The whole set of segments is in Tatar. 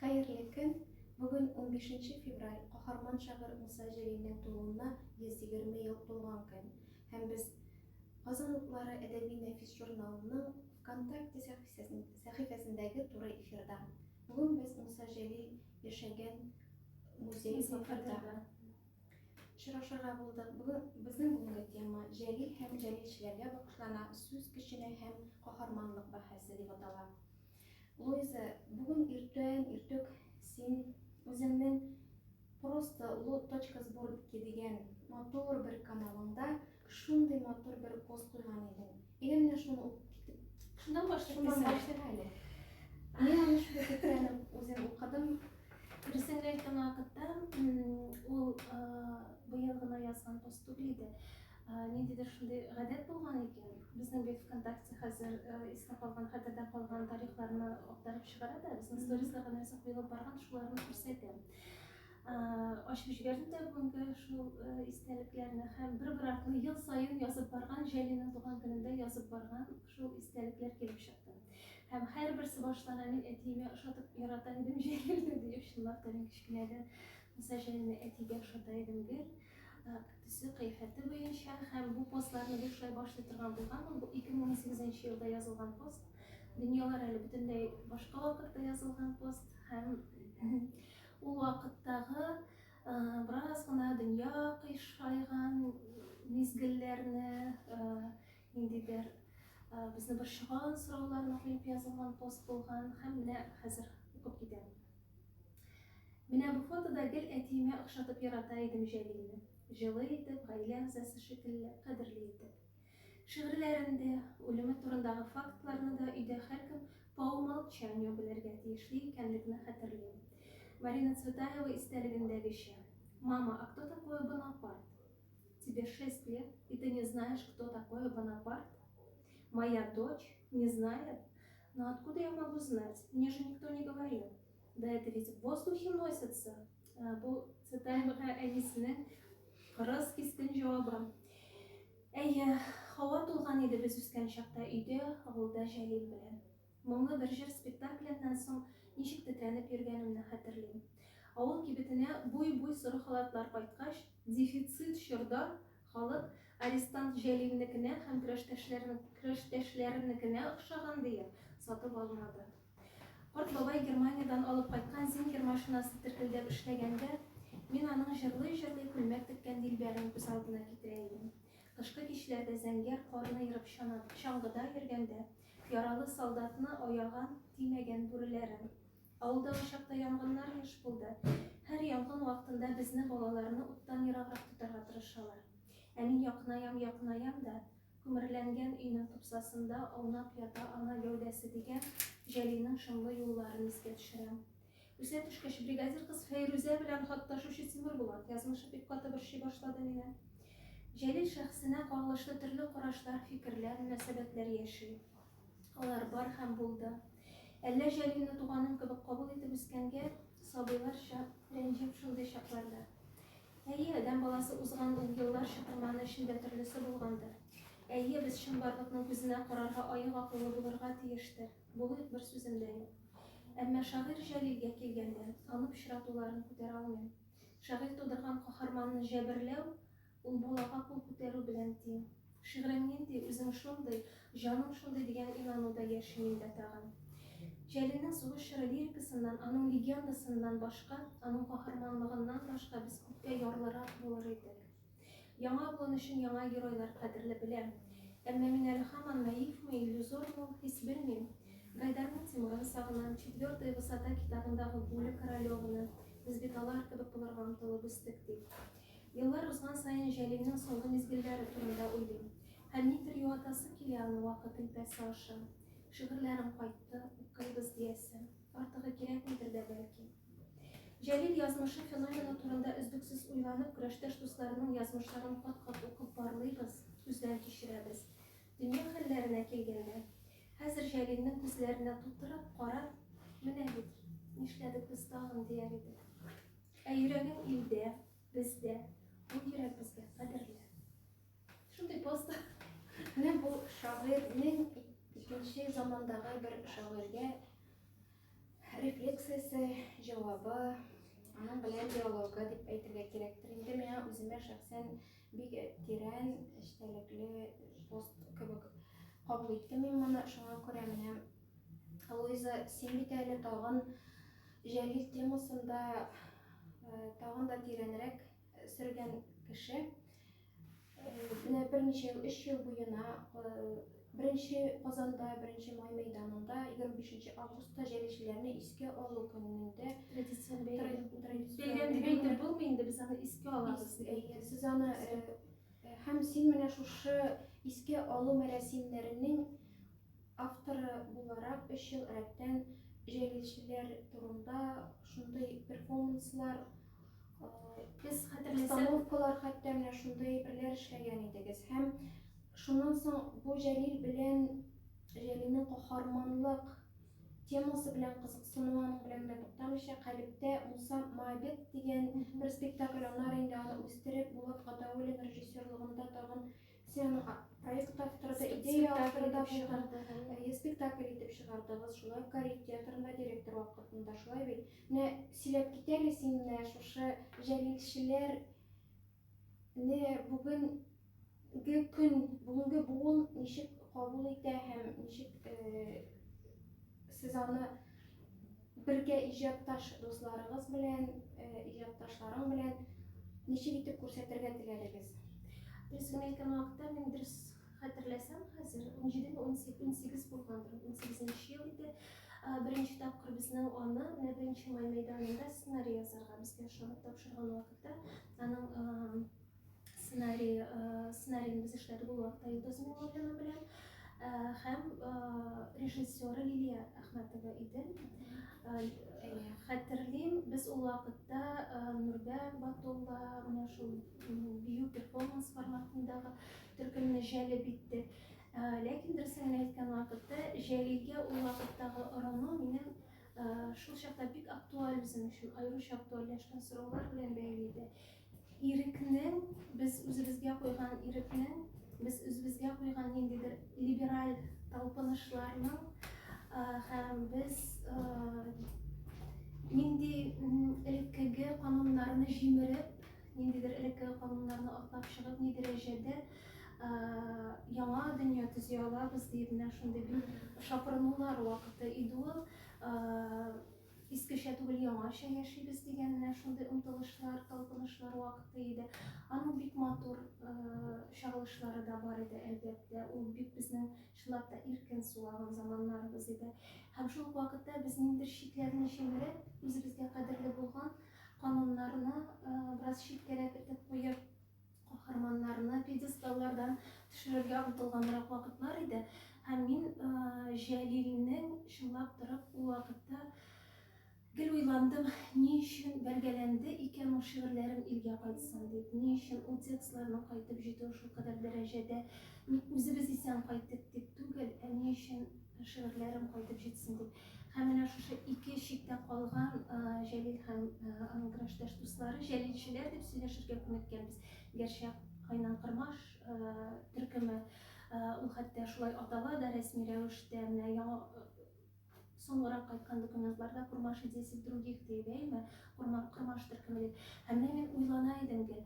Хәерле көн. Бүген 15 февраль каһарман шагыйрь Муса Җәлилнең тууына 120 ел тулган көн. Һәм без Казан утлары әдәби нәфис журналының ВКонтакте сәхифәсендәге туры эфирда. Бүген без Муса Җәлил яшәгән музей сафарда очрашырга булдык. Безнең бүгенге тема Җәлил һәм җәлилчеләргә багышлана, сүз көченә һәм каһарманлык бәхәсе дип атала. Луиза, бүген иртүк син үзеңнең просто lo.sborniki дигән матур бер каналыңда шундый матур бер пост куйган идең. Инде менә шуны укып Шундан башлыйм әле. Мин аны шундый тетрәнеп үзем укыдым. Дөресен әйткән вакытта, ул быел гына язган пост түгел иде. Ниндидер шундый гадәт булган икән. Безнең бит ВКонтакте хәзер искә калган, хәтердә калган тарихларны актарып чыгара да, безнең сторисларга нәрсә куелып барган, шуларны күрсәтә. Ачып җибәрдем дә бүгенге шул истәлекләрне һәм бер артлы ел саен язып барган, Җәлилнең туган көнендә язып барган шул истәлекләр килеп чыкты. Һәм һәрберсе баштан мин әтиемә ошатып ярата идем Җәлилне дип, чынлап та мин кечкенәдә Муса Җәлилне әтигә ошата идем гел. Төсе кыйффәте буенча һәм бу постларны бушлай башлый торган булган. Бу 2018 елда язылган пост. Дөньялар әле бөтенләй башка вакытта язылган пост һәм ул вакыттагы бераз гына дөнья кыйшайган мизгелләрне, ниндидер безне борчыган сорауларны куеп язылган пост булган һәм менә хәзер укып китәм. Менә бу фотода гел әтиемә охшатып ярата идем Җәлилне. Җылы итеп, гаилә әгъзасы шикелле кадерле итеп. Шигырьләрендә үлеме турындагы фактларны да өйдә һәркем по умолчанию белергә тиешле икәнлегне хәтерлим. Марина Цветаева истәлегендәгечә: «Мама, а кто такой Бонапарт? Тебе 6 лет, и ты не знаешь, кто такой Бонапарт? Моя дочь не знает? Но откуда я могу знать? Мне же никто не говорил. Да это ведь в воздухе носится». Бу Цветаевага әнисенең кырыс кискен җавабы. Әйе, һава тулган иде без үскән чакта өйдә, авылда Җәлил белән. Моңлы бер җыр спектакльнән соң ничек тетрәнеп йөргәнемне хәтерлим. Авыл кибетенә буй-буй соры халатлар кайткач, дефицит чорда халык арестант Җәлилнекенә һәм көрәштәшләренекенә охшаган диye сатып алмады. Карт бабай Германиядән алып кайткан зингер машинасы теркелдәп эшләгәндә, мин аның җырлый-җырлый күлмәк теккән дилбәрен күз алдына китерә идем. Кышкы кичләрдә зәңгәр карны ерып чаңгыда йөргәндә, яралы солдатны аяган тимәгән бүреләрен. Авылдагы чакта янгыннар еш булды. Һәр янгын вакытында безне балаларны уттан ераграк тотарга тырышалар. Ә мин якынаям да, күмерләнгән өйнең тупсасында аунап ята ана гәүдәсе дигән Җәлилнең шомлы юлларын искә төшерәм. Үсә төшкәч, бригадир кыз Фәйрүзә белән хатташучы Тимер Булат язмышы бик каты борчый башлады мине. Җәлил шәхсенә кагылышлы төрле карашлар, фикерләр, мөнәсәбәтләр яши. Алар бар һәм булды. Әллә Җәлилне туганым кебек кабул итеп үскәнгә, сабыйларча рәнҗеп шундый чакларда. Әйе, адәм баласы узган еллар чытырманы эчендә төрлесе булгандыр. Әйе, без чынбарлыкның күзенә карарга аек акыллы булырга тиештер. Булыйк, бер сүзем дә юк. Әмма шагыйрь Җәлилгә килгәндә, аны пычратуларын күтәрә алмыйм. Шагыйрь тудырган каһарманны җәберләү, ул балага кул күтәрү белән тиң. Шигырем нинди, үзең шундый, җаным шундый дигән инануда яши миндә тагын. Җәлилнең сугыш чоры лирикасыннан, аның легендасыннан башка, аның каһарманлыгыннан башка без күпкә ярлырак булыр идек. Яңа буын өчен яңа геройлар кадерле беләм. Әмма мин әле һаман наивмы, иллюзормы, хис белмим. Гайдарның Тимурын сагынам, 4-й высота китабындагы Гүле Королеваны, без бит алар кебек булырга омтылып үстек дип. Еллар узган саен Җәлилнең соңгы мизгелләре турында уйлыйм. Һәм нидер юатасы килә аны вакыт илтәсе аша. Шигырьләрем кайтты, укыйбыз диясем. Артыгы кирәкмидер дә бәлки. Җәлил язмышы феномены турында өздексез уйланып, көрәштәш дусларының язмышларын кат-кат укып барлыйбыз, күздән кичерәбез. Дөнья хәлләренә килгәндә, хәзер Җәлилнең күзләренә тутырып карап, менә бит, нишләдек без тагын дияр идек. Ә йөрәгең илдә, бездә, бу йөрәк безгә кадерле. Шундый пост. Менә бу шагыйрьнең икенче замандагы бер шагыйрьгә рефлексиясе, җавабы, аның белән диалогы дип әйтергә кирәктер. Инде миңа үземә шәхсән бик тирән, эчтәлекле пост кебек кабул иттем мин моны. Шуңа күрә менә Луиза, син бит әле тагын Җәлил темасында тагын да тирәнрәк сөргән кеше. Менә берничә ел, 3 ел буена беренче Казанда, 1 май мәйданында 25 августта җәлилчеләрне искә алу көнендә Традицион бәйрәм дип традицион әйтеп булмый инде, без аны искә алабыз. сез аны һәм син менә шушы искә алу мәрәсимнәренең авторы буларак 3 ел рәттән җәлилчеләр турында шундый перформанслар, Без хәтерләсәк, постановкалар, хәтта менә шундый берләр эшләгән идегез. Һәм шуннан соң бу Җәлил белән Җәлилнең каһарманлык темасы белән кызыксынуың белән дә туктамыйча, Калиптә Муса Мабет дигән бер спектакль, аннары инде аны үстереп Булат Гатауллин режиссерлыгында тагын сен проект авторы да, идея авторы да булган, спектакль итеп чыгардыгыз. Шулай Карик театрында директор вакытында, шулай бит. Менә сөйләп кит әле син менә шушы җәлилчеләрне бүгенге көн, бүгенге буын ничек кабул итә һәм ничек сез аны бергә иҗатташ дусларыгыз белән, иҗатташларың белән ничек итеп күрсәтергә теләдегез? Дөресен әйткән вакытта, мин дөрес хәтерләсәм, хәзер 17-18 булгандыр, 18нче ел иде. Беренче тапкыр безнең аны 1 май мәйданында сценарий язарга безгә тапшырган вакытта, аның сценарийын без эшләдек ул вакытта Йолдыз Миңнуллина белән һәм режиссеры Лилия Әхмәтова иде. Хәтерлим, без ул вакытта Нурбәк Батулла, менә шул бию перформанс форматындагы төркемне җәлеп иттек. Ләкин дөресен әйткән вакытта, Җәлилгә ул вакыттагы ырыну минем шул чакта бик актуаль үзем өчен, аеруча актуальләшкән сораулар белән бәйле иде. Ирекнең, без үзебезгә куйган ирекнең, без үзебезгә куйган ниндидер либераль талпынышларның һәм без нинди элеккеге кануннарны җимереп, ниндидер элеккеге кануннарны атлап чыгып, ни дәрәҗәдә яңа дөнья төзә алабыз дип, менә шундый бик шапырынулар вакыты иде ул. Искечә түгел, яңача яшибез дигән менә шундый омтылышлар, талпынышлар вакыты иде. Аның бик матур чагылышлары да бар иде, әлбәттә. Ул бик безнең чынлап та иркен сулаган заманнарыбыз иде. Һәм шул вакытта без ниндидер чикләрне җимереп, үзебезгә кадерле булган кануннарны бераз читкәрәк итеп куеп, каһарманнарны пьедесталлардан төшерергә омтылганрак вакытлар иде. Һәм мин Җәлилнең чынлап торып ул вакытта гел уйландым, ни өчен бәлгәләнде икән ул шигырьләрем илгә кайтсын дип, ни өчен ул текстларның кайтып җитүе шул кадәр дәрәҗәдә үзебез исән кайттык дип түгел, ни өчен шигырьләрем кайтып җитсен дип. Һәм менә шушы ике чиктә калган Җәлил һәм аның граждаш дуслары, җәлилчеләр дип сөйләшергә күнеккәнбез. Гәрчә Кайнан Кырмаш төркеме ул хәтта шулай атала да рәсми рәвештә, менә яңа соңрак кайткан документларда Курмаш идеясе других дип әйтә, Курмаш төркеме дип. Һәм мин уйлана идем,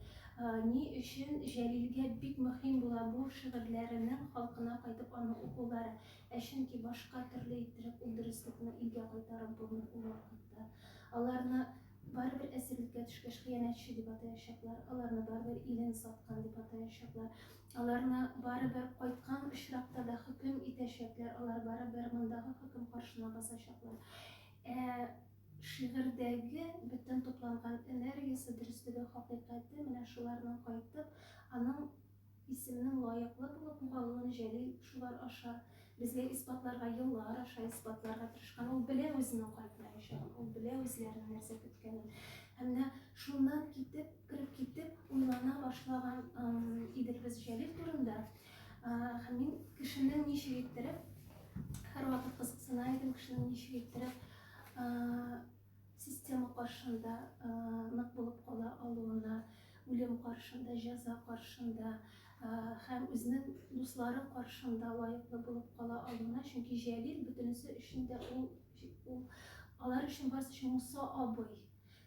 ни өчен Җәлилгә бик мөһим була бу шигырьләренең халкына кайтып аны укулары. Чөнки башка төрле иттереп ул дөреслекне илгә кайтарып булмый ул вакытта. Аларны барыбер әсирлеккә төшкәч хыянәтче дип атаячаклар, аларны барыбер илен саткан дип атаячаклар, аларны барыбер кайткан очракта да хөкем итәчәкләр, алар барыбер мондагы хөкем каршына басачаклар. Шигырьдәге бөтен тупланган энергиясе, дөрестлеге, хакыйкате менә шуларның кайтып, аның исеменең лаеклы булып калуын Җәлил шулар аша безгә исбатларга, еллар аша исбатларга тырышкан. Ул белә үзенең кайтмаячагын, ул белә үзләренең нәрсә көткәнен. Һәм менә шуннан кереп китеп, уйлана башлаган идек без Җәлил турында. Һәм мин кешенең ничек иттереп, һәрвакыт кызыксына идем, кешенең ничек иттереп система каршында нык булып кала алуына, үлем каршында, җәза каршында һәм үзенең дуслары каршында лаеклы булып кала алуына. Чөнки Җәлил бөтенесе өчен дә ул Алар өчен барысы өчен Муса абый.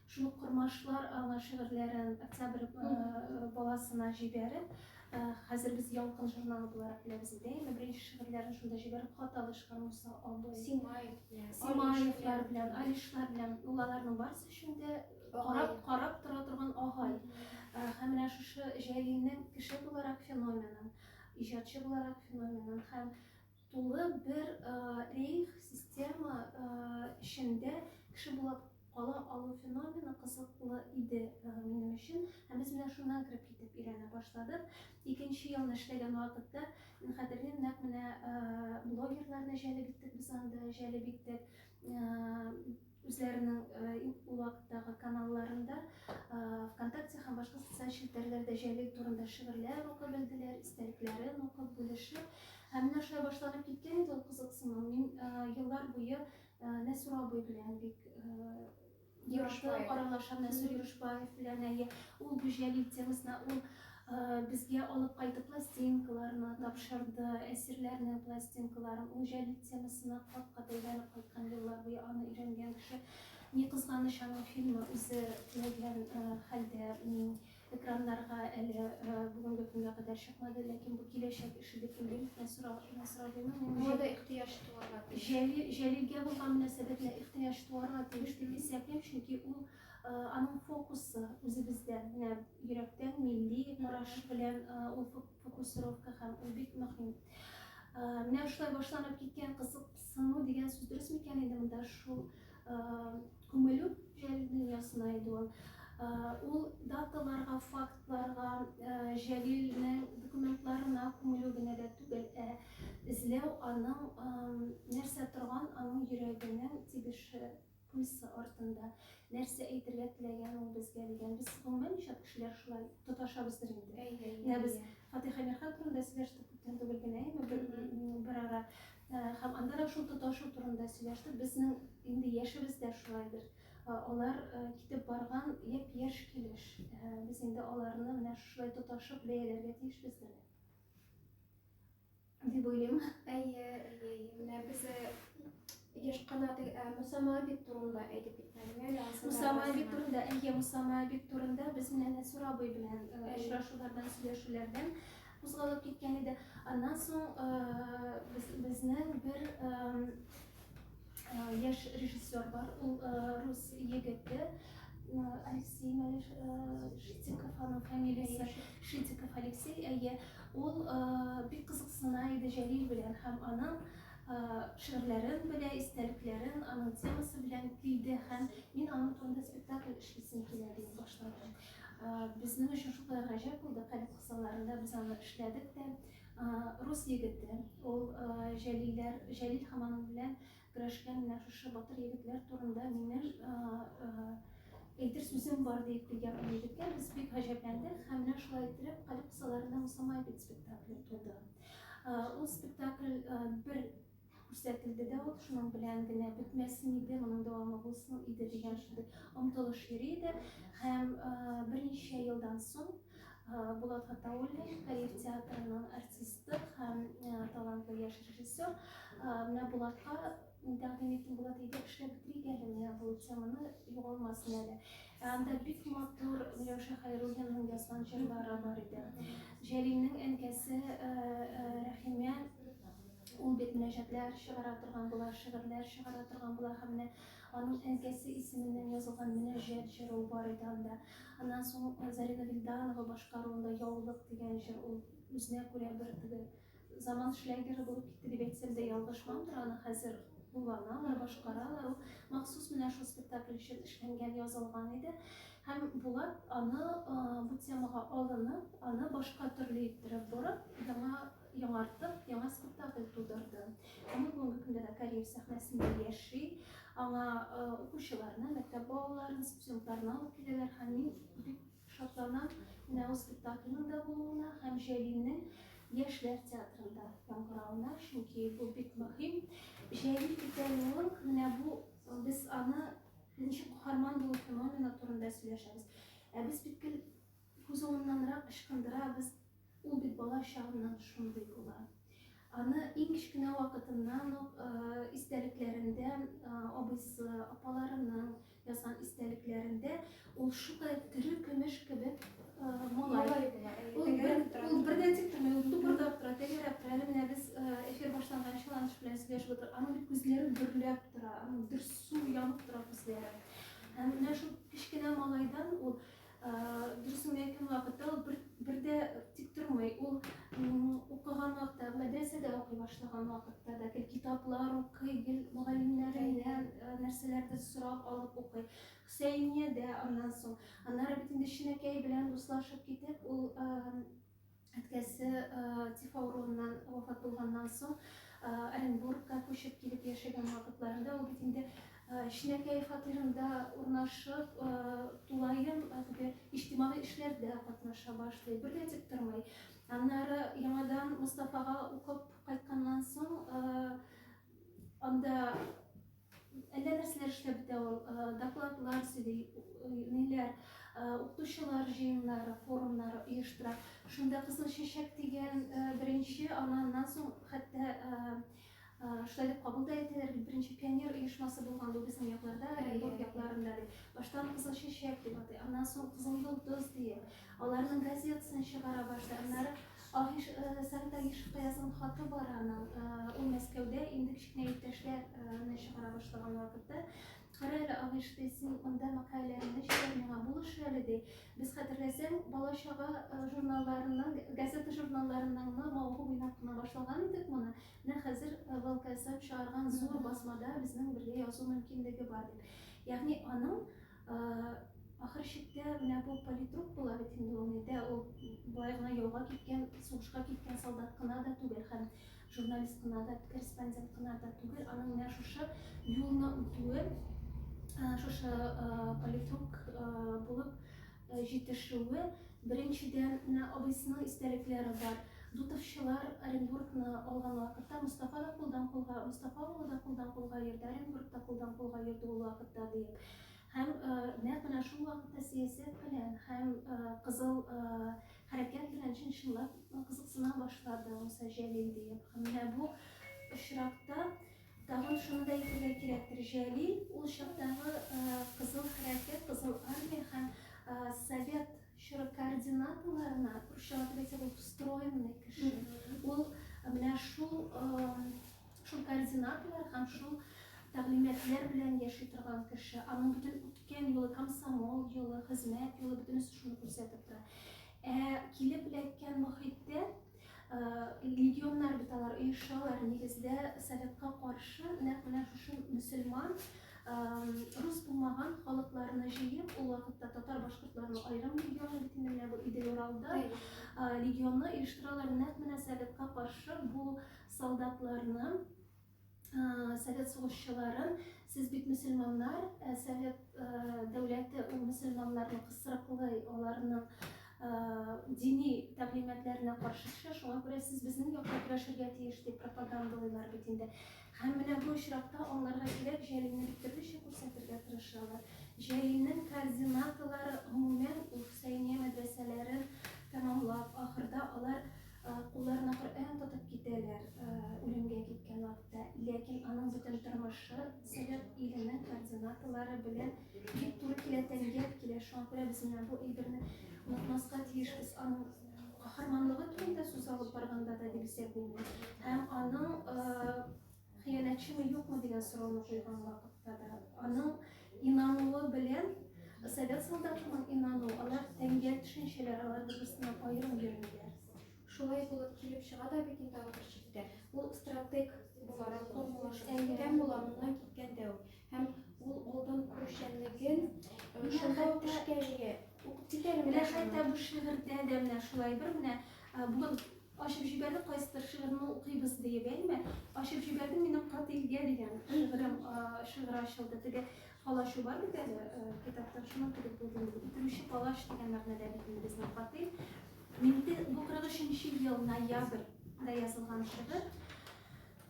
Шуны кормашлар аңа шигырьләрен Октябрь баласына җибәреп, хәзер без Ялкын журналы буларак беләбез инде. Беренче шигырьләрен шунда җибәреп хат алышкан Муса абый. Симаевлар белән, Алишлар белән, ул аларның барысы өчен дә карап тора торган агай. Һәм менә шушы Җәлилнең кеше буларак феноменын, иҗатчы буларак феноменын һәм тулы бер рейх система эчендә кеше булып кала алу феномены кызыклы иде минем өчен. Һәм без менә шуннан кереп китеп өйрәнә башладык. Икенче елны эшләгән вакытта мин хәтерлим, нәкъ менә блогерларны җәлеп иттек, без анда җәлеп иттек. Үзләренең ул вакыттагы каналларында ВКонтакте һәм башка социаль челтәрләрдә Җәлил турында шигырьләр укып белделәр, истәлекләрен укып бүлешеп. Һәм менә шулай башланып киткән иде ул кызыксыну. Мин еллар буе Нәсүр абый белән бик аралашам, Нәсүр Юрышбаев белән. Ул бу Җәлил темасына ул безгә алып кайтып пластинкаларны тапшырды, әсирләрнең пластинкаларын. Ул Җәлил темасына кат-кат әйләнеп кайткан еллар буе аны өйрәнгән кеше. Ни кызганыч, аның фильмы үзе теләгән хәлдә экраннарга әле бүгенге көнгә кадәр чыкмады, ләкин бу киләчәк ише дип уйлыйм. Нәсүр абыйның мода ихтыяҗ туарга Җәлилгә булган мөнәсәбәтне ихтыяҗ туарга тиеш дип исәплим, чөнки ул аның фокусы үзебездә, менә йөрәктән милли караш белән ул фокусировка һәм ул бик мөһим. Менә шулай башланып киткән кызыксыну дигән сүз дөрес микән инде монда? Шул күңелү Җәлил дөньясына иде ул. Ул даталарга, фактларга, Җәлилнең документларына күңелү генә дә түгел, эзләү аның нәрсә торган, аның йөрәгенең тибеше, пульсы артында, нәрсә әйтергә теләгән ул безгә дигән. Без гомумән ничә кешеләр шулай тоташабыздыр инде. Менә без Фатиха Мирхан турында сөйләштек күптән түгел генә, бер ара. Һәм анда да шул тоташу турында сөйләштек. Безнең инде яшебез дә шулайдыр. Алар китеп барган яшь килеш. Без инде аларны менә шулай тоташып бәяләргә тиешбездер дип уйлыйм. Менә без яшь канаты Муса Моабит турында әйтеп киткәннәр. Муса Моабит турында, Муса Моабит турында без менә Нәсүр абый белән очрашулардан, сөйләшүләрдән кузгалып киткән иде. Аннан соң безнең бер яшь режиссер бар, ул рус егете, Алексей Шитиков, аның фамилиясе Шитиков Алексей. Ул бик кызыксына иде Җәлил белән һәм аның шигырьләрен белә, истәлекләрен, аның темасы белән килде һәм мин аның турында спектакль эшлисем килә дип башладым. Безнең өчен шулай гаҗәп булды, Калиф кысаларында біз аны эшләдек тә. Рус егете, ул Җәлил һәм аның белән көрәшкән менә шушы батыр егетләр турында минем әйтер сүзем бар дип килгән егеткә без бик гаҗәпләндек һәм менә шулай итеп Калиф кысаларында Муса Моабит спектакле туды. Ул спектакль бер күрсәтелде дә, ул шуның белән генә бетмәсен иде, моның дәвамы булсын иде дигән шундый омтылыш йөри иде. Һәм берничә елдан соң Булат Хатауллин, Калиф театрының артисты һәм талантлы яшь режиссер, менә Булатка тәкъдим иттем, Булат әйдә эшләп битерик әле, менә бу теманы югалмасын әле. Анда бик матур Миләүшә Хәйруллинның язган җырлары бар иде. Җәлилнең әнкәсе Рәхимә, ул бит мөнәҗәтләр чыгара торган була, шигырьләр чыгара торган була һәм аның әнкәсе исеменнән язылган мөнәҗәт җыры бар иде анда. Аннан соң Зарина Вильданова башкаруында Яулык дигән җыр, ул үзенә күрә бер заман шлягеры булып китте дип әйтсәм дә ялгышмамдыр. Аны хәзер кулланалар, башкаралар. Ул махсус менә шул спектакль өчен эшләнгән, язылган иде. Һәм Булат аны бу темага алынып, аны башка төрле иттереп барып, яңартып, яңа спектакль тудырды. Аны бүгенге көндә дә Корея сәхнәсендә яши. Аңа укучыларны, мәктәп балаларын, студентларны алып киләләр һәм мин бик шатланам менә ул спектакльнең дә булуына һәм Җәлилнең яшьләр театрында яңгыравына, чөнки бу бик мөһим. Җәлил итәлүен, менә бу без аны ничек каһарман булу феномены турында сөйләшәбез. Без бит күз уңыннанрак ышкындырабыз, ул бит бала чагыннан шундый була. аны иң кечкенә вакытыннан ук истәлекләрендә, абыйсы, апаларының язган истәлекләрендә ул шулай тере көмеш кебек малай. Ул бердән тик тормый, ул тупырдап тора, тәгәрәп тора. Әле менә без эфир башланган чыланыш белән сөйләшеп утырып, аның күзләре дөрләп тора, аның дөрсу янып тора күзләре. Һәм менә шул кечкенә малайдан ул дөресен әйткән вакытта ул бердә тик тормый. Ул укыган вакытта, мәдрәсәдә укый башлаган вакытта да китаплар укый, мугаллимнәреннән нәрсәләрдер сорап алып укый. Хөсәйниядә аннан соң. Аннары бит инде Шинәкәй белән дуслашып китеп, ул әткәсе тиф авыруыннан вафат булганнан соң Оренбургка күчеп килеп яшәгән вакытларында ул бит инде Шинәкәй фатирында урнашып, тулаем иҗтимагый эшләрдә катнаша башлый, бердә тик тормый. Аннары яңадан Мостафага укып кайтканнан соң анда әллә нәрсәләр эшләп бетә ул, докладлар сөйли, ниләр, укытучылар җыеннары, форумнары оештыра. Шунда Кызыл чәчәк дигән беренче, аннан соң хәтта шулай дип кабул да итәләр, беренче пионер оешмасы булган бу безнең якларда, Оренбург якларында дип. Баштан Кызыл чәчәк дип атый, аннан соң Кызыл йолдыз дип. Аларның газетасын чыгара башлый. Аннары Сәгыйть Агишевка язган хаты бар аның. Ул Мәскәүдә инде кечкенә иптәшләрне чыгара башлаган вакытта. Кара әле Агиш, син монда мәкаләңне чыгар, миңа булыш әле ди. Без хәтерләсәң, бала-чага журналларының, газета журналларының мавыгы уйнап кына башлаган идек моны. Менә хәзер Волкасап чыгарган зур басмада безнең бергә язу мөмкинлеге бар дип. Ягъни аның ахыр чиктә менә бу политрук була бит инде ул нидә, ул болай гына яуга киткән, сугышка киткән солдат кына да түгел, һәм журналист кына да, корреспондент кына да түгел. Аның менә шушы юлны үтүе, шушы политрук булып җитешүе, беренчедән менә абыйсының истәлекләре бар. Дутовчылар Оренбургны алган вакытта Мустафа да кулдан кулга, Мустафа да кулдан кулга йөрде, Оренбург да кулдан кулга йөрде ул вакытта дип. Һәм нәкъ менә шул вакытта сәясәт белән һәм кызыл хәрәкәт белән чынлап кызыксына башлады Муса Җәлил дип. Һәм менә бу очракта тагын шуны да әйтергә кирәктер. Җәлил ул чактагы кызыл хәрәкәт, кызыл армия һәм совет чоры координаторларына, русча әйтсәк, ул встроенный кеше. Ул менә шул координаторлар һәм шул тәгълиматлар белән яши торган кеше. Аның бөтен үткән юлы, комсомол юлы, хезмәт юлы, бөтенесе шуны күрсәтеп тора. Килеп эләккән мөхиттә легионнар бит алар оешалар, нигездә советка каршы нәкъ менә шушы мөселман, рус булмаган халыкларны җыеп, ул вакытта татар башкортларның аерым легионы бит инде менә бу Идел-Уралда легионны оештыралар, нәкъ менә советка каршы бу солдатларны, совет сугышчыларын, сез бит мөселманнар, совет дәүләте ул мөселманнарны кысрыклый, аларның дини тәгълиматларына каршы кеше, шуңа күрә сез безнең якта көрәшергә тиеш дип пропагандалыйлар бит инде. Һәм менә бу очракта аңларга кирәк, Җәлилне төрлечә күрсәтергә тырышалар. Җәлилнең координаторлары гомумән Хөсәйния мәдрәсәләрен тәмамлап, ахырда алар кулларына Коръән тотып китәләр үлемгә киткән вакытта. Ләкин аның бөтен тормышы совет иленең координаторлары белән бик туры килә, тәңгәп килә. Шуңа күрә без менә бу әйберне онытмаска тиешбез. Аның каһарманлыгы турында сүз алып барганда да дип исәплим. Һәм аның хыянәтчеме юкмы дигән сорауны куйган вакытта да аның инануы белән совет солдатының инануы, алар тәңгә төшенчәләр, алар бер-берсеннән аерым йөрмиләр. Шулай булып килеп чыга да бит инде ахыр чиктә. Ул стратег буларак формалашкан була, моннан киткәндә ул. Һәм ул алдан күршәнлеген шунда эшкә җигә. Менә хәтта бу шигырьдә дә менә шулай бер менә бүген ачып җибәрде, кайсыдыр шигырьне укыйбыз дип әйтмә. Ачып җибәрдем минем катилгә дигән шигырь ачылды. Теге палашу бар бит әле китапта, шуны тегеп булды. Итүче палаш дигән мәгънәдә бит безнең катил. Минде бу 43-нче ел ноябрьдә язылган шигырь.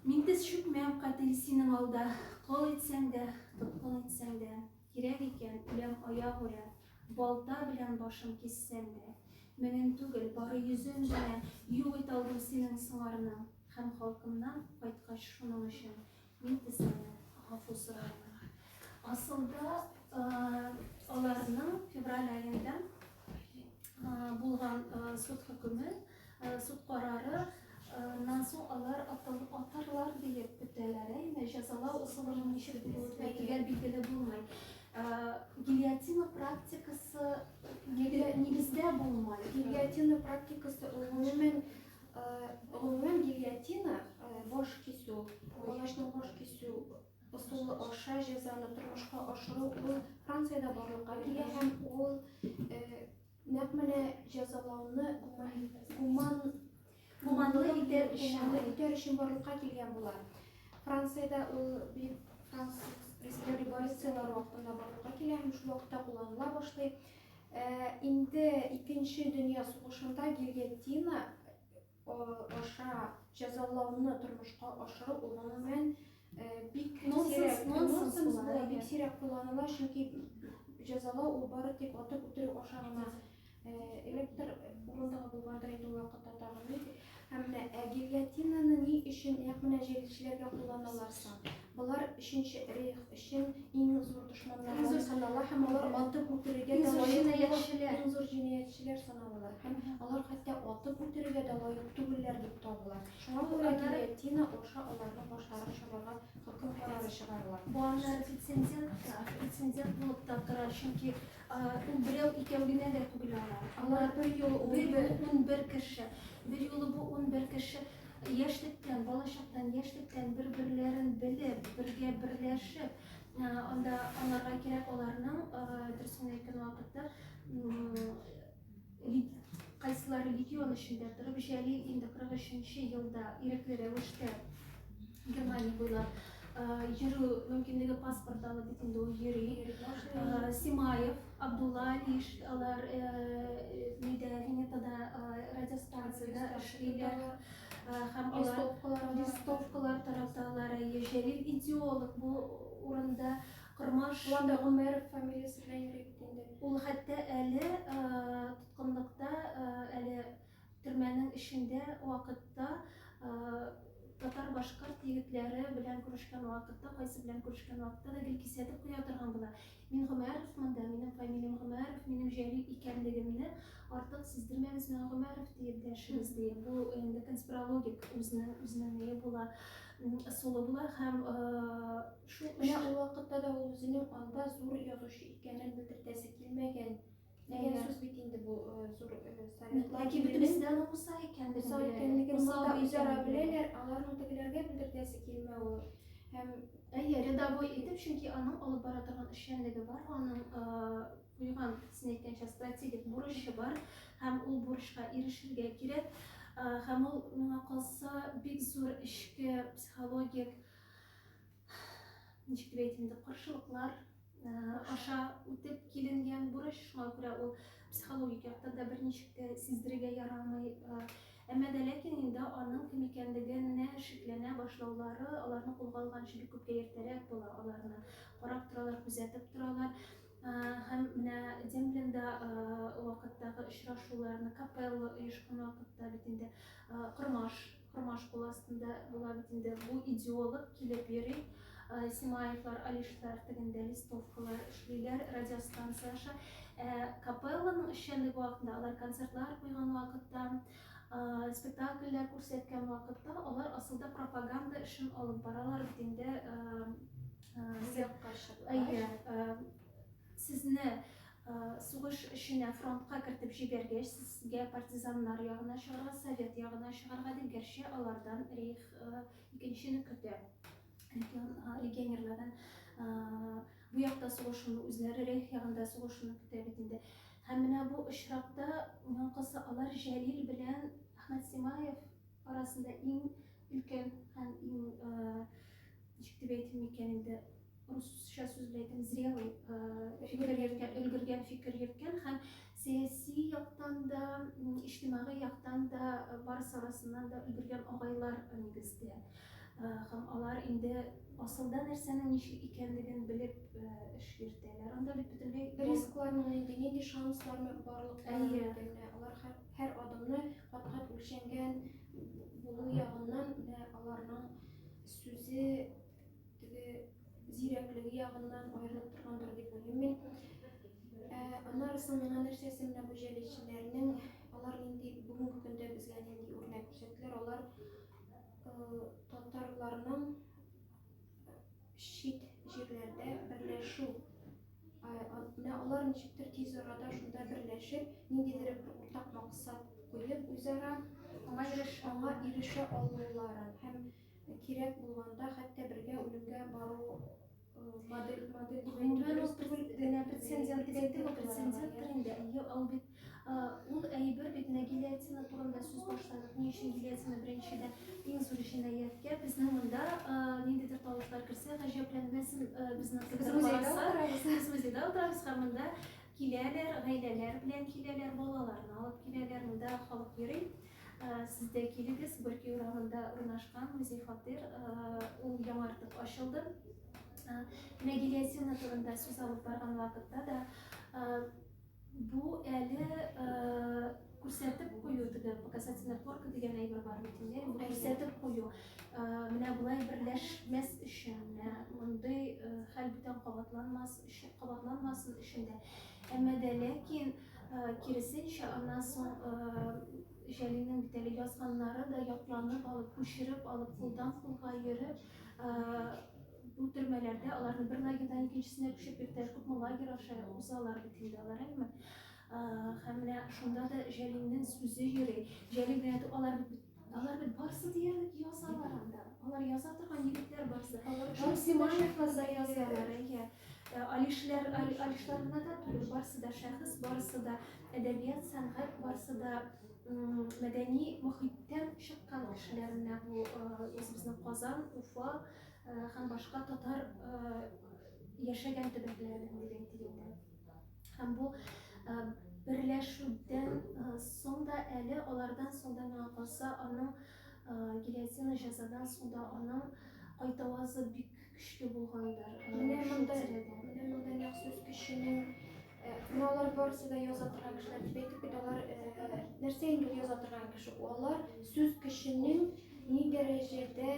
Минде чүкмәм катил синең алда, кол итсәң дә, тоткын итсәң дә, кирәк икән үләм аяк үрә, балта белән башым киссәң дә, меңен түгел, бары йөзен генә юк ит алдым синең сыңарның, һәм халкымнан кайткач шуның өчен мин сезне гафу сорармын. Асылда аларның февраль айында булган суд хөкеме, суд карары Насу алар атарлар дип көтәләр, җәзалау усулының ничек булуы төгәл билгеле булмый. Гильотина практикасы нигездә булмай. Гильотина практикасы гомумән гильотина баш кисү, палачның баш кисү ысулы аша җәзаны тормышка ашыру ул Франциядә барлыкка килә һәм ул нәкъ менә җәзалауны гуманлы итәр өчен барлыкка килгән була. Франциядә ул бик француз революцияләре вакытында барлыкка килә һәм шул вакытта кулланыла башлый. Инде Икенче дөнья сугышында гильотина аша җәзалауны тормышка ашыру гомумән бик сирәк кулланыла, чөнки җәзалау ул бары тик атып үтерү аша гына электр урындагы булгандыр инде ул вакытта тагын. Һәм гильотинаны ни өчен нәкъ менә җәлешләргә кулланалар соң? Булар 3нче рейх өчен иң зур дошманнар санала һәм алар атып үтерергә дә лаек, иң зур җинаятьчеләр саналалар. Һәм алар хәтта атып үтерергә дә лаек түгелләр дип табылалар. Шуңа күрә гильотина аша аларның башларын чабарга хөкем карары чыгарыла. Бу аннар прецедент булып та тора, чөнки берәү икәү генә дә түгел алар. Алар бер юлы 11 кеше. Бер юлы бу 11 кеше яшьлектән, балачактан яшьлектән бер-берләрен белеп, бергә берләшеп, анда аларга кирәк аларның дөресен әйткән вакытта кайсылары легион эчендә торып, Җәлил инде 43нче елда ирекле рәвештә Германия буйлап йөрү мөмкинлеге паспорт алып бит инде ул йөри. Симаев, Абдулла Алиш, алар Венетада радиостанцияда эшлиләр. Һәм алар листовкалар тараталар. Җәлил идеолог бу урында Кырмаш Гомәров фамилиясе белән йөри бит инде. Ул хәтта әле тоткынлыкта, әле төрмәнең эчендә вакытта татар-башкорт егетләре белән күрешкән вакытта, кайсы белән күрешкән вакытта да гел кисәтеп куя торган була. Мин Гомәров монда, минем фамилиям Гомәров, минем Җәлил икәнлегемне артык сиздермәгез, мен Гомәров дип дәшегез ди. Бу инде конспирологик үзенең була, ысулы була һәм менә ул вакытта да ул үзенең анда зур язучы икәнен белдертәсе килмәгән. Дигән сүз бит инде бу зур советлар. Ләкин бөтенесендә аның Муса икәнлеген үзара беләләр, аларның тегеләргә белдертәсе килмәү һәм рядовой итеп, чөнки аның алып бара торган эшчәнлеге бар, аның куйган син әйткәнчә стратегик бурычы бар һәм ул бурычка ирешергә кирәк. Һәм ул миңа калса бик зур эчке психологик ничек дип әйтим инде каршылыклар аша үтеп киленгән бурыч. Шуңа күрә ул психологик яктан да берничек тә сиздерергә ярамый. Әмма дә ләкин инде аның кем икәнлегенә шикләнә башлаулары аларны кулга алганчы бик күпкә иртәрәк була. Аларны карап торалар, күзәтеп торалар. Һәм менә Демблинда вакыттагы очрашуларны Капелла оешкан вакытта бит инде Кырмаш кул астында була бит инде бу идеолог килеп йөри. Симаевлар, Алишлар тегендә листовкалар эшлиләр, радиостанция аша. Капелланың эшчәнлеге вакытында, алар концертлар куйган вакытта, спектакльләр күрсәткән вакытта, алар асылда пропаганда эшен алып баралар бит инде. Сезне сугыш эшенә фронтка кертеп җибәргәч, сезгә партизаннар ягына чыгарга, совет ягына чыгарга дип гәрчә алардан рейх икенчене көтә. Легионерлардан бу якта сугышуны, үзләре рейх ягында сугышуны көтә бит инде. Һәм менә бу очракта миңа калса алар Җәлил белән Әхмәт Симаев арасында иң өлкән һәм иң ничек дип әйтим икән инде, русча сүз белән әйтим, зрелый өлгергән фикер йөрткән һәм сәяси яктан да, иҗтимагый яктан да барысы арасыннан да өлгергән агайлар нигездә. Һәм алар инде асылда нәрсәнең ничек икәнлеген белеп эш йөртәләр. Анда бит бөтенләй Рискларның нинди шансларның барлыкларын Әйе. алар һәр адымны кат-кат үлчәнгән булу ягыннан аларның сүзе теге зирәклеге ягыннан аерылып торгандыр дип уйлыйм мин. Аннары соң миңа нәрсәсе менә бу җәлишчеләрнең алар нинди бүгенге көндә безгә нинди үрнәк күрсәттеләр. Алар татарларның чит җирләрдә берләшү. Менә алар ничектер тиз арада шунда берләшеп, ниндидер бер уртак максат куеп, үзара аңа ирешә алуларын һәм кирәк булганда хәтта бергә үлемгә бару модель прецеденттер инде. Ул бит ул әйбер бит гильотина турында сүз башладык. Ни өчен гильотина беренчедән иң зур җинаятькә безнең монда ниндидер тавышлар керсә гаҗәпләнмәсен без музейда утырабыз һәм монда киләләр, гаиләләр белән киләләр, балаларны алып киләләр, монда халык йөри. Siz de килегез, Горький урамында урнашкан музей фатир, ул яңартып ачылды. Менә гильотина турында сүз алып барган вакытта да бу әле күрсәтеп кую, теге показательная порка дигән әйбер бар бит инде. Бу күрсәтеп кую. Менә булай берләшмәс өчен, мондый хәл бүтән кабатланмасын өчен дә. Әмма дә ләкин киресенчә аннан соң Җәлилнең бит әле язганнары да ятланып алып, күчереп алып, кулдан кулга йөреп, бу төрмәләрдә аларны бер лагерьдан икенчесенә күчеп йөртәләр, күпме лагерь аша узалар бит инде алар, әйме. Һәм менә шунда да Җәлилнең сүзе йөри. Җәлил белән алар бит барысы диярлек язалар анда. Алар яза торган егетләр барысы. Симаевлар да язалар, әйе. Алишларына да түгел, барысы да шәхес, барысы да әдәбият, сәнгать, барысы да мәдәни мөхиттән чыккан кешеләр. Менә бу үзебезнең Казан, Уфа һәм башка татар яшәгән төбәкләрдән дип әйтелгән. Һәм бу берләшүдән соң да әле алардан соң да миңа калса аның гильотина җәзадан соң да аның кайтавазы бик көчле булгандыр. Менә монда нәкъ кешенең алар барысы да яза торган кешеләр дип әйтеп бит, алар нәрсә инде яза торган кеше? Алар сүз кешенең ни дәрәҗәдә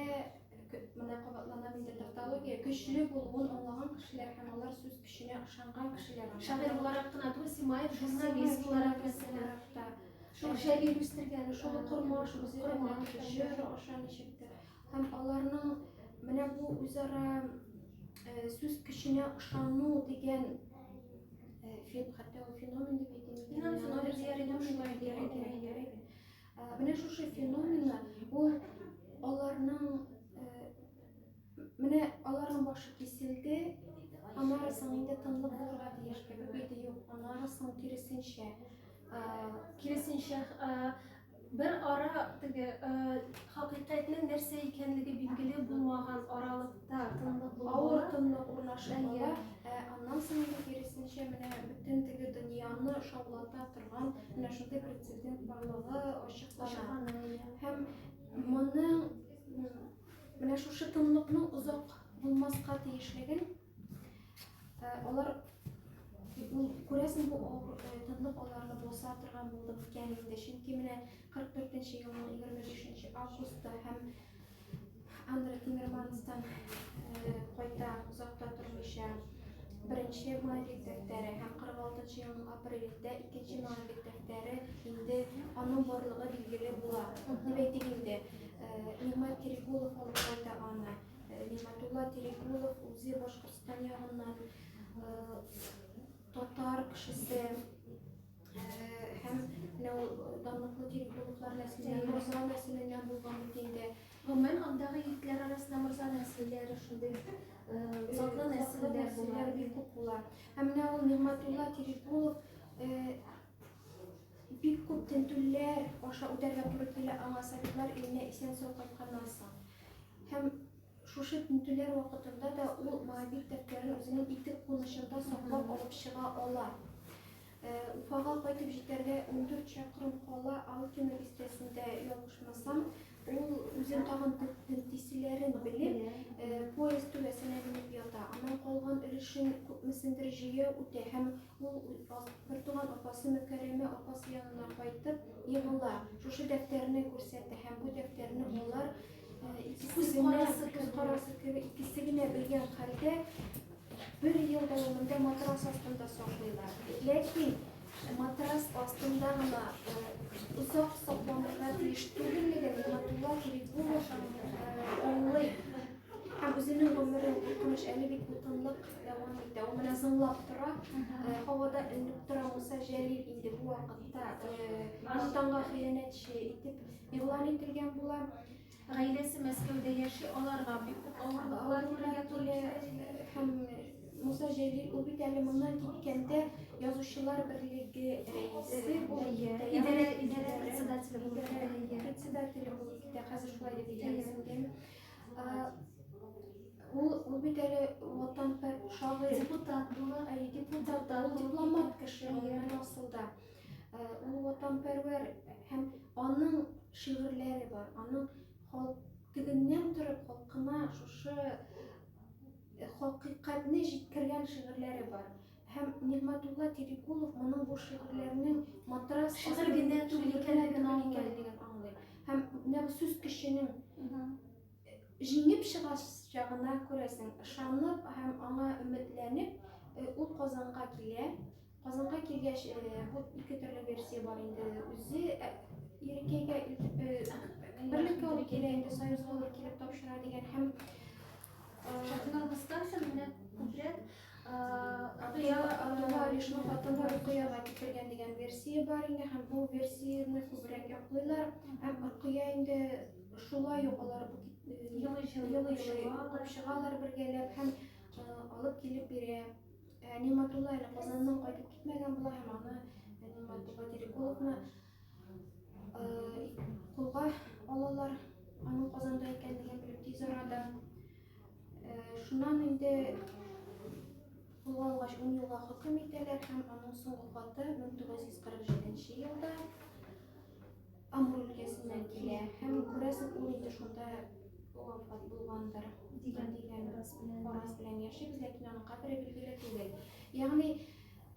менә кабатлана инде тавтология көчле булуын аңлаган кешеләр һәм алар сүз кешенә ышанган кешеләр. Шагыйрь буларак кына түгел, Симаев журналист буларак мәсәлән. Шул Җәлил үстергән, шул Кормаш җыр аша ничектер. Һәм аларның менә бу үзара сүз кешенә ышану дигән хәтта ул феномен дип әйтелгән. Менә шушы феноменны ул аларның менә аларның башы киселде, аннары соң инде тынлык булырга тиеш кебек иде, юк, аннары соң киресенчә бер ара теге хакыйкатьнең нәрсә икәнлеге билгеле булмаган аралыкта тынлык булды. Авыр тынлык урнашты. Аннан соң инде киресенчә менә бөтен теге дөньяны шаулата торган менә шундый прецедент барлыгы ачыклана. Һәм моның менә шушы тынлыкның озак булмаска тиешлеген алар күрәсең бу тынлык аларны баса торган булды икән инде. Чөнки менә 44 елның 25 августта һәм Андре Тиммерманстан кайта озакта тормыйча беренче Мадрид дәфтәре һәм 46 елның апрелендә икенче Мадрид дәфтәре инде аның барлыгы билгеле була. Дип әйтик инде. Нигъмәт Тирегулов алып кайта аны. Нигъмәтулла Тирегулов үзе Башкортстан ягыннан татар кешесе һәм данлыклы Тирегуловлар нәселеннән, Морза нәселеннән булган бит инде. Гомумән андагы егетләр арасында Морза нәселләре шундый затлы нәселләр бик күп була. Һәм менә ул Нигъмәтулла Тирегулов бик күп тентүләр аша үтәргә туры килә аңа советлар иленә исән-сау кайтканнан соң. Һәм шушы тентүләр вакытында да ул Мадрид дәфтәрен үзенең итек кунышында саклап алып чыга ала. Уфага кайтып җитәргә 14 чакрым кала Алтина бистәсендә ялгышмасам, ул үзен тагын тентисиләрен белеп, поезд түбәсенә менеп ята. Аннан калган өлешен күпмесендер җыя үтә һәм ул бертуган апасы Мөкәррәмә апасы янына кайтып егыла. Шушы дәфтәрне күрсәтә һәм бу дәфтәрне алар күз карасы кебек икесе генә белгән хәлдә бер ел дәвамында матрас астында саклыйлар. Ләкин матрас астында гына узак сакланырга тиеш түгеллеген Нигъмәтулла Тирикулов аңлый. Һәм үзенең гомерен куркыныч әле бит бутынлык дәвам итә. Ул менә зыңлап тора, һавада инеп тора Муса Җәлил инде бу вакытта Алтанга хыянәтче итеп игълан ителгән була. Гаиләсе Мәскәүдә яши, аларга бик күп авырлыклар килә һәм Муса Җәлил ул бит әле моннан киткәндә Язучылар берлеге рәисе булып китә. Идарә председателе булып председателе булып китә. Хәзер шулай дип әйтәсең. Ул бит әле ватанпәрвәр шагыйрь, депутат була, депутат, ул дипломат кеше асылда. Ул ватанпәрвәр һәм аның шигырьләре бар. Аның халык тегеннән торып халкына шушы хакыйкатьне җиткергән шигырьләре бар. Һәм Нигъмәтулла Тирикулов моның бу шигырьләренең матрас шигырь генә түгел икәнлеген аңлый. Һәм менә бу сүз кешенең җиңеп чыгачагына күрәсең, ышанып һәм аңа өметләнеп ул Казанга килә. Казанга килгәч, бу ике төрле версия бар инде. Үзе Ирекәгә берлеккә алып килә инде, Союзга алып килеп тапшыра дигән һәм Шартнамастанча менә күбрәк Абдулла Алишның хатыны Рукыяга китергән дигән версия бар инде һәм бу версияны күбрәк яклыйлар. Һәм Рукыя инде шулай ук алар елый чыгалар бергәләп һәм алып килеп бирә. Нигъмәтулла әле Казаннан кайтып китмәгән була һәм аны Нигъмәтулла Тирикуловны кулга алалар. Аның Казанда икәнлеген белеп тиз арада. Шуннан инде кулга алгач 10 елга хөкем итәләр һәм аның соңгы хаты 1947 елда Амур өлкәсеннән килә. Һәм күрәсең, ул инде шунда вафат булгандыр дигән фараз белән яшибез, ләкин аның кабере билгеле түгел. Ягъни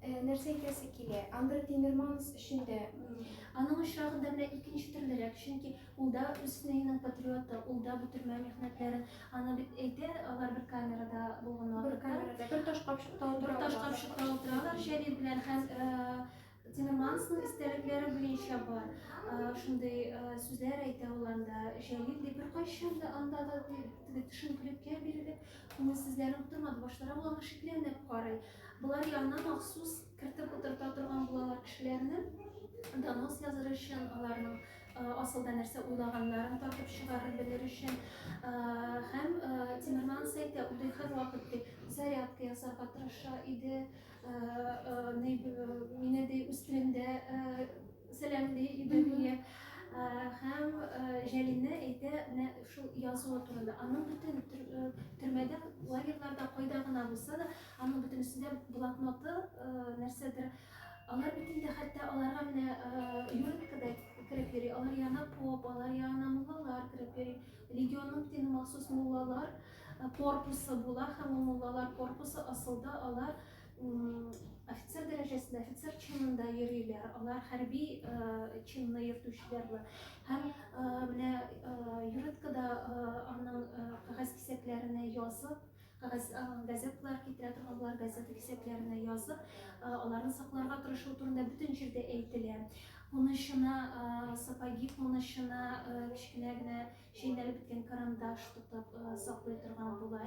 нәрсә әйтәсе килә? Андре Тимерманс эшендә аның очрагында менә икенче төрлерәк, чөнки ул да үз патриоты, ул да бу төрмә михнәтләрен аны бит әйтә, алар бер камерада булган вакытта, бер таш капчыкта утыралар Җәлил белән һәм Тимермансның истәлекләре буенча бар. Шундай сүзләр әйтә ул анда. Җәлил дип беркайчан да анда да төшенкелеккә бирелеп, күңелсезләнеп тормады. Башлары була шикләнеп карый. Булар янына махсус кертеп утырта торган булалар кешеләрне. Донос языр өчен, аларның асылда нәрсә уйлаганнарын тартып чыгарып белер өчен. Һәм Тимерманс әйтә, ул һәрвакыт зарядка ясарга тырыша иде. Мине дә үз телемдә сәламлый иде. Һәм Җәлилне әйтә, шул язуы турында. Аның бөтен төрмәдә, лагерьларда кайда гына булса да, аның бөтен өстендә блокноты, нәрсәдер. Алар бит инде хәтта аларга менә юриткада кереп йөри. Алар янына поп, алар янына муллалар кереп йөри. Легионның бит махсус муллалар корпусы була һәм муллалар корпусы асылда алар офицер дәрәҗәсендә, офицер чинында йөриләр. Алар хәрби чинны йөртүчеләр була. Һәм менә юриткада аның кагаз кисәкләренә язып, газеталар китерә торган булар, газета кисәкләренә язып, аларны сакларга тырышу турында бөтен җирдә әйтелә. Унышына сапоги, унышына кечкенә генә чәйнәлеп беткән карандаш тотып саклый торган була.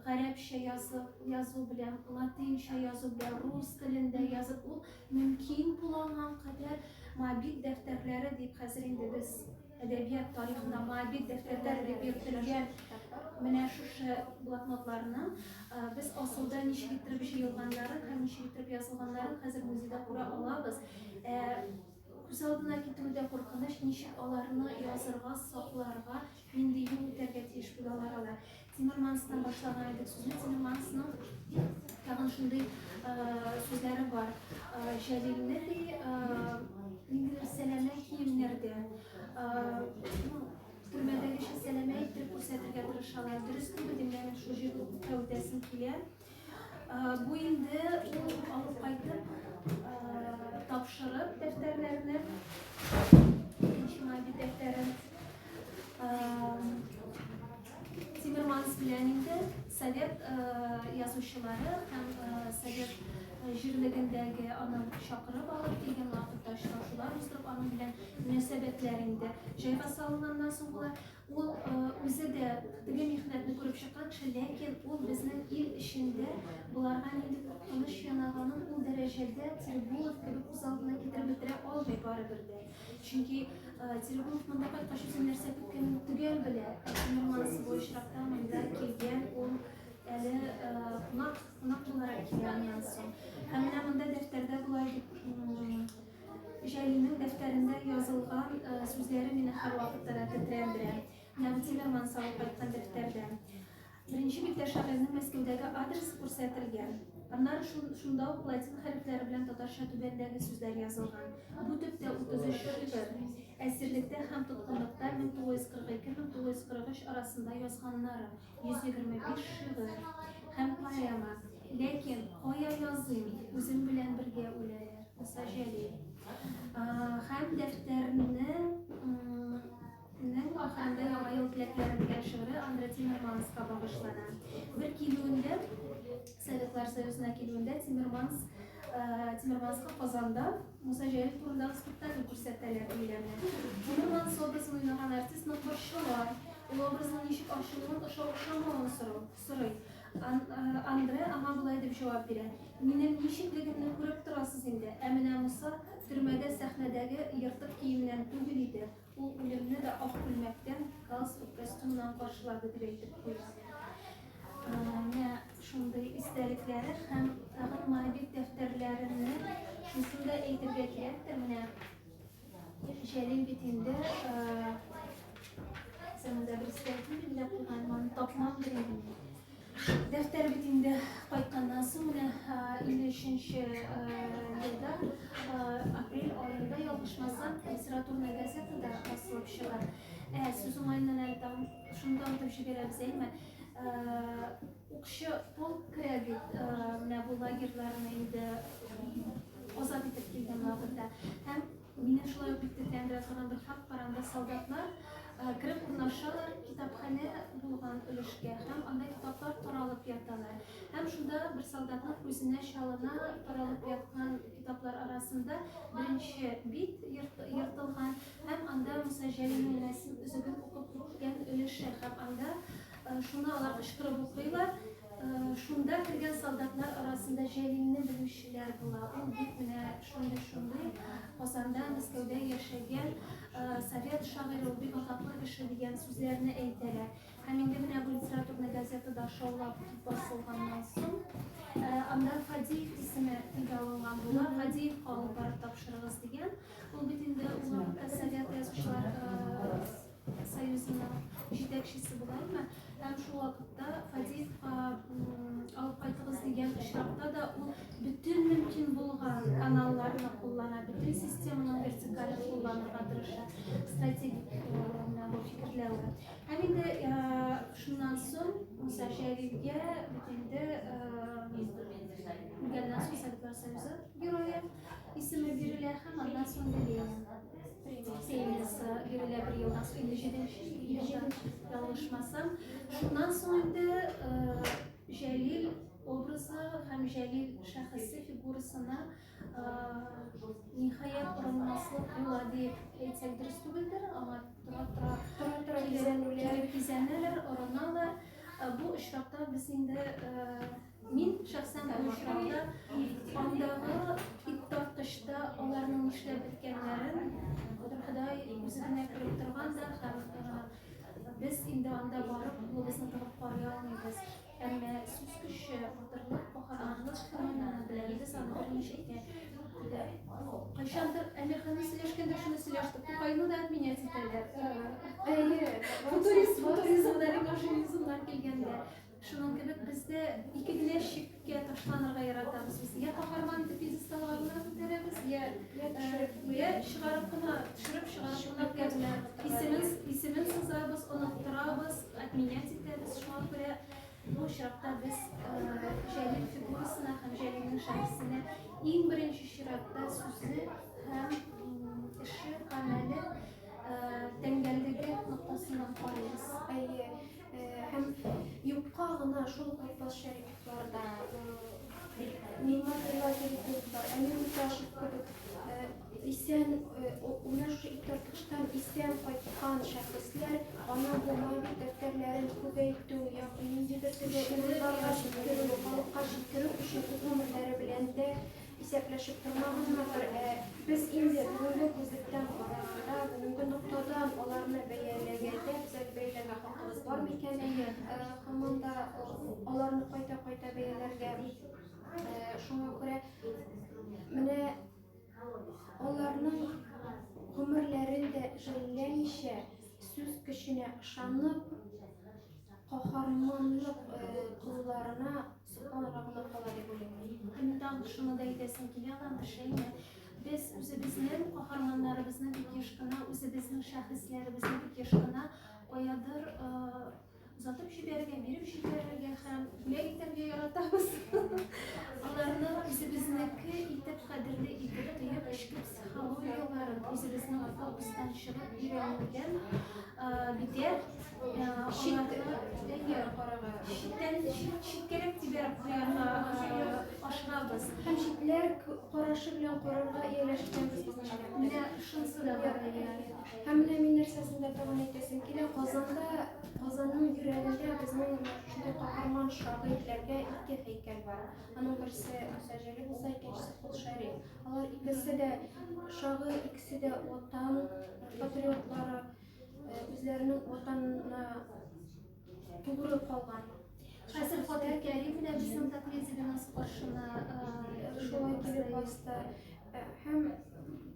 Гарәпчә язу белән, латинча язу белән, рус телендә язып, ул мөмкин булган кадәр мобиль дәфтәрләре дип хәзер инде без әдәбият тарихында мобиль дәфтәрләр дип йөртелгән менә шушы блокнотларны без асылда ничек итеп җыелганнарын һәм ничек итеп язылганнарын хәзер музейда күрә алабыз. Күз алдына китүдә куркыныч, ничек аларны язырга, сакларга, нинди юл үтәргә тиеш булалар алар. Тимерманстан башлаган идек сүзне. Тимермансның тагын шундый сүзләре бар. Җәлилне ди сәләмә киемнәрдә Türmədəki sələmə etdirib göstərərgə tırışalar. Dürüst gibi dinləmək şu jürü kəvdəsin kilər. Bu indi alıp qaytıp tapşırıp defterlerini İçimai bir defterin Timmermans bilen indi Sovet yazışçıları hem Sovet jürligindəgi anın şakırıp alıp degen vaqtda şaşılar uzdurub anın bilen münasebetlerinde jayga salınandan sonra ol özü de dege mihnetini görüp çıkan kişi, lekin ol bizning il işinde bularga indi tanış yanağının ol derecede Tribunov gibi ko'z aldına getirib bitire olmay baribirde. Çünkü Tribunov mında qaytqaş özün nerse köpken tugel bile Timmermans bu işrakta mında kelgen ol eli kunak olarak kelgandan soň. Hem mında defterde bulay Jaylining defterinde yazılgan sözleri meni har vaqtda titrendiren. Mena Timmermans alıp qaytgan defterden. Birinci bitta şahırning Moskvadagi adresi ko'rsatilgan. Anlar şunda latin harflari bilan tatarcha tubendagi so'zlar yozilgan. Bu tüpte 33 şiir. Esirlikte hem tutqunlikda 1942-1943 arasında yozganlari 121 şiir. Hem poema. Lekin qo'ya yozing, o'zim bilan birga o'layar. Musajjali. Hem defterinin ahirinde Yama Yıl Tilekleri degan şiiri Andrei Timmermans'a bağışlanan. Bir kilunda Sovetlar Soyuzu'na kilunda Timmermans'a Qozonda Musajjali turundan spektakl ko'rsatdilar deyiladi. Timmermans obrazini o'ynagan artist boshqalar u obrazning nechik oshig'ini o'xshamog'ini so'raydi. Andre ama bulay deb javob beradi. Mening nechikligimni ko'rib turasiz endi. Amina Musa türmede sahnedagi yırtık kiyimlen tugul idi. U o'limni de oq ko'ylakdan galstuk kostyumdan qarshiladi deb aytib qo'yadi. Shunday istaliklari ham tag'in ma'lumot defterlarini shunda aytibga kerakdir. Mana Jalil bitinde zamanda bir istakni billa qo'yganman topmam kerak. Defter bitinde qaytgandan so'ng 53-yilda aprel oyida yolg'ishmasam literaturniy gazetada basılib chiqadi. So'zim aynan aytam shundan o'tib berabizmi? U kishi polk kredit mana bu lagerlarni endi ozod etib kelgan vaqtda ham meni shulay bitta bir haq paranda soldatlar kirib qatnashsalar kitobxona bo'lgan ulashga ham anda kitoblar taralib yotalar. Hem şunda bir soldatning ko'zine shalina taralib yotgan kitoblar arasında birinchi bit yirtilgan hem anda Musajjalining rasm uzugin o'qib turgan ulushi ham anda shuni ular ishqirib o'qiylar. Shunda kirgan soldatlar arasında Jalilni biluvchilar bo'lar. U bit bilan shunday Qozonda Moskvada yashagan Sovet shoiri Ulbek Otaqli kishi degan so'zlarni aytadilar. Hem endi mana bu literaturniy gazetada sho'lab bosilgandan so'ng anda Fadiyev ismi tilga olingan bo'lar. Fadiyev olib borib topshirig'iz degan. Bu bit endi ular Sovet yozuvchilar soyuzining yetakchisi bo'larmi? Hem şu vaqtda Fadiyev olib qaytig'iz degan ishroqda da u bütün mümkün bo'lgan kanallarni qo'llanadi, bütün sistemaning vertikalini qo'llanishga tirishadi, strategik fikrlari. Hem endi shundan so'ng Musajjaliga endi bundan so'ng Sovetlar Soyuzi giroyi ismi beriladi ham ondan so'ng Sevgilisi beriladi bir yıldan sonra 57 yanlışmasam. Şundan sonra da Jalil obrazı hem Jalil şahsi figurasına nihayet oranmaslık yola deyip aytsak dürüst değildir ama izleyenler oranalar. Bu işrakta biz indi men şahsen bu işrakta ondağı ittartışta onların işlep etkenlerin Xudoy o'zini ko'rib turganda ham biz endi unda borib qo'limizni tug'ib qo'ya olmaymiz. Ammo siz kishi botirlik, qahramonlik qilganini bilamiz. Aniqlashga qachondir Amirxonni silashganda shuni silashdik. Qo'yni da отменять etadilar. Futurizmlar kelganda shuning gibi bizda ikkigina ипкә ташланырга яратабыз без. Я каһарман дип пьедесталга гына күтәрәбез, я чыгарып кына, төшереп чыгарып кына исемен сызабыз, оныттырабыз, отменять итәбез. Шуңа күрә бу чиратта без Җәлил фигурасына һәм Җәлилнең шәхсенә иң беренче чиратта сүзе һәм эше, гамәле тәңгәллеге ноктасыннан карыйбыз. Һәм юкка гына шул Гыйбаз Шәрифләрдә Мимар Гыйлаҗевлар, Әмир Муташев кебек исән уңыш итәргәчтән исән кайткан шәхесләр ана булмай дәфтәрләрен күбәйтү яки ниндидер урыннарга җиткерү, халыкка җиткерү өчен үз гомерләре белән дә исәпләшеп тормаганнардыр. Без инде бүгенге күзлектән караганда, бүгенге ноктадан аларны бәяләгәндә без бәяләргә хакыбыз бар микән? Һаман да аларны кайта бәяләргә. Шуңа күрә менә аларның гомерләрен дә җилләмичә, сүз көченә ышанып, каһарманлык кулларына сокланырга гына кала дип уйлыйм. Һәм тагын шуны да әйтәсем килә, Шәймә. Без үзебезнең каһарманнарыбызны бик еш кына, үзебезнең шәхесләребезне бик еш кына каядыр озатып җибәрергә, биреп җибәрергә һәм бүләк итәргә яратабыз. Аларны үзебезнеке итеп кадерле итеп тоеп, эчке психологияларын үзебезнең фокустан чыгып өйрәнүдән битәр. Читкәрәк тибәреп куярга ашыгабыз. Һәм читләр карашы белән карарга ияләшкәнбез бу эшләрдә. Менә шунысы да бар. Һәм менә мин нәрсәсен дә тагын әйтәсем килә. Казанның йөрәгендә безнең шундый каһарман шагыйрьләргә ике һәйкәл бар. Аның берсе Җәлил булса, икенчесе Кол Шәриф. Алар икесе дә шагыйрь, икесе дә ватан патриотлары, үзләренең ватанына тугры калган. Хәзер Фатих Кәрим менә безнең президентыбыз каршына шулай килеп басты. Һәм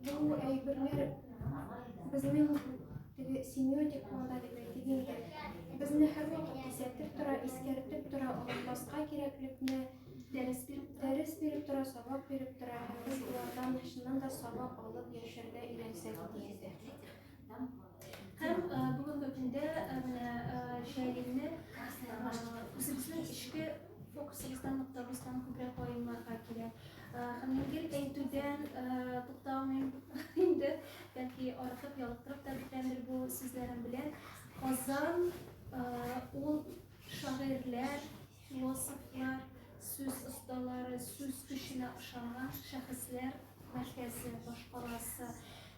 бу әйберләр безнең семиотик планда дип әйтелгәндә, безне һәрвакыт исәтеп тора, искәртеп тора, алынмаска кирәклекне дәрес биреп тора, сабак биреп тора. Һәм без улардан чыннан да сабак алып яшәргә өйрәнсәк иде. Һәм бүгенге көндә Җәлилне үзебезнең эчке фокусыбыздан, ноктабыздан күбрәк аермарга кирәк. Һәм гел әйтүдән туктамыйм инде, бәлки арытып, ялыктырып та бетләндер бу сүзләрем белән. Казан ул шагыйрьләр, философлар, сүз осталары, сүз көченә ышанган шәхесләр мәркәзе, башкаласы.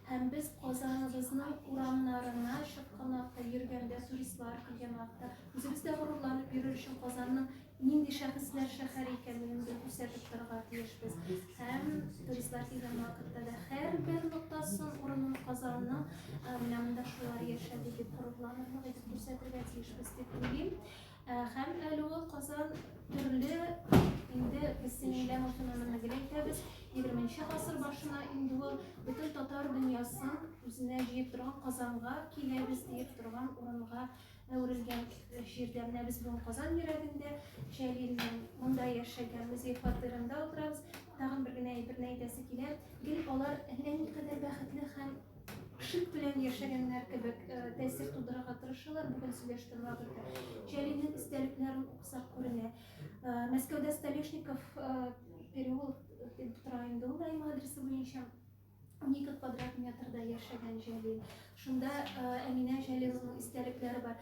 Һәм без Казаныбызның урамнарына чыккан вакытта, йөргәндә, туристлар килгән вакытта, үзебездә горурланып йөрер өчен Казанның нинди шәхесләр шәһәр икәнлеген күрсәтеп торырга тиешбез. Һәм туристлар килгән вакытта да һәрбер ноктасын, урынын Казанның менә монда шулар яшәде дип горурланырга, дип күрсәтергә тиешбез дип уйлыйм. Һәм әле ул Казан төрле инде без синең автономиянә әйтәбез, 20нче гасыр башына инде ул бөтен татар дөньясын үзенә җыеп торган Казанга киләбез дип торган урынга әверелгән җирдә. Менә без бүген Казан йөрәгендә Җәлилнең монда яшәгән музей фатирында утырабыз. Тагын бер генә әйберне әйтәсе килә. Гел алар әллә никадәр бәхетле һәм шик белән яшәгәннәр кебек тәэсир тудырырга тырышалар бүген сөйләшкән вакытта. Җәлилнең истәлекләрен укысак күренә. Мәскәүдә Столешников переулок дип тора инде, ул даими адресы буенча 12 квадрат метрда яшәгән Җәлил. Шунда Әминә Җәлилнең истәлекләре бар.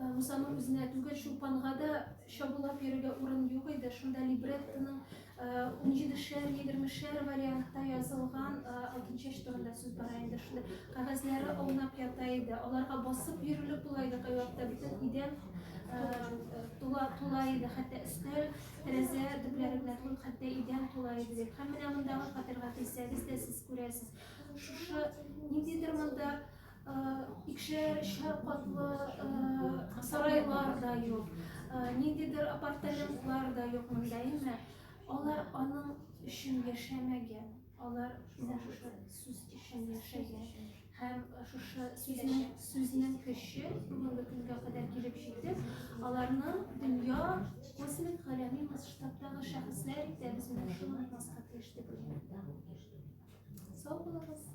Мусаның үзенә түгел, Чулпанга да чабулап йөрергә урын юк иде. Шунда либреттоның 17-шәр, 20-шәр вариантта язылган Алтынчәч турында сүз бара инде. Шунда кәгазьләре аунап ята иде. Аларга басып йөрерлек була иде. Кайвакта бөтен идән тула иде. Хәтта өстәл, тәрәзә төпләре белән тулы, хәтта идән тула иде. Һәм менә мондагы фатирга килсәгез дә сез күрәсез. Шушы ниндидер монда икешәр катлы сарайлар да юк. Ниндидер апартаментлар да юк монда инде. Алар аның өчен яшәмәгән. Алар шушы сүз өчен яшәгән. Һәм шушы сүзнең көче бүгенге көнгә кадәр килеп җитте. Аларның дөнья космик галәм танимыз, штаттагы шәхесләр итәбез, менә шуны онытмаска тиеш дип уйлыйм. Сау булыгыз.